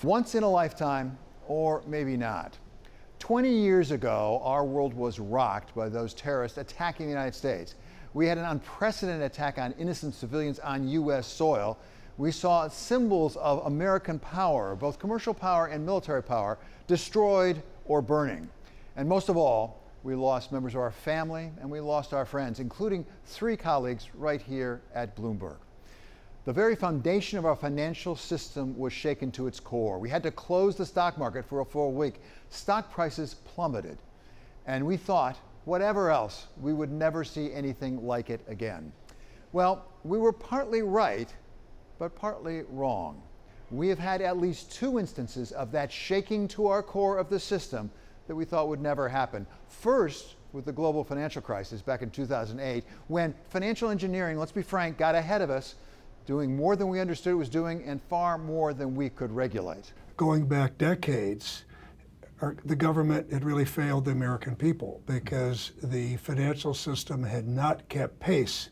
Once in a lifetime, or maybe not. 20 years ago, our world was rocked by those terrorists attacking the United States. We had an unprecedented attack on innocent civilians on U.S. soil. We saw symbols of American power, both commercial power and military power, destroyed or burning. And most of all, we lost members of our family and we lost our friends, including 3 colleagues right here at Bloomberg. The very foundation of our financial system was shaken to its core. We had to close the stock market for a full week. Stock prices plummeted. And we thought, whatever else, we would never see anything like it again. Well, we were partly right, but partly wrong. We have had at least 2 instances of that shaking to our core of the system that we thought would never happen. First, with the global financial crisis back in 2008, when financial engineering, let's be frank, got ahead of us, doing more than we understood it was doing and far more than we could regulate. Going back decades, the government had really failed the American people because the financial system had not kept pace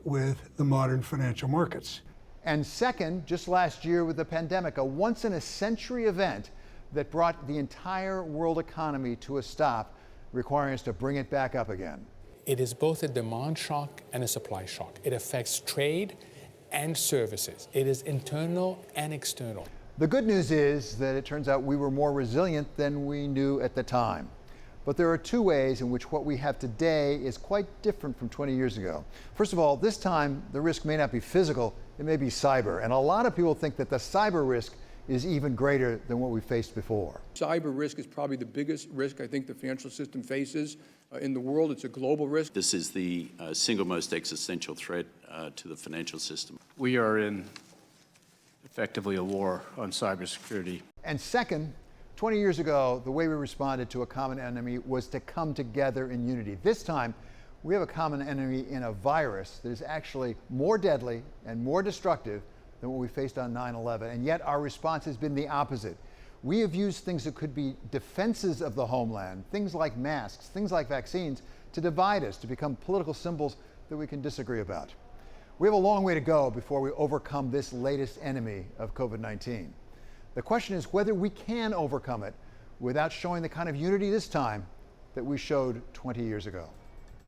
with the modern financial markets. And second, just last year with the pandemic, a once-in-a-century event that brought the entire world economy to a stop, requiring us to bring it back up again. It is both a demand shock and a supply shock. It affects trade and services. It is internal and external. The good news is that it turns out we were more resilient than we knew at the time. But there are 2 ways in which what we have today is quite different from 20 years ago. First of all, this time the risk may not be physical, it may be cyber. And a lot of people think that the cyber risk is even greater than what we faced before. Cyber risk is probably the biggest risk I think the financial system faces in the world. It's a global risk. This is the single most existential threat to the financial system. We are in effectively a war on cybersecurity. And second, 20 years ago, the way we responded to a common enemy was to come together in unity. This time, we have a common enemy in a virus that is actually more deadly and more destructive than what we faced on 9/11, and yet our response has been the opposite. We have used things that could be defenses of the homeland, things like masks, things like vaccines, to divide us, to become political symbols that we can disagree about. We have a long way to go before we overcome this latest enemy of COVID-19. The question is whether we can overcome it without showing the kind of unity this time that we showed 20 years ago.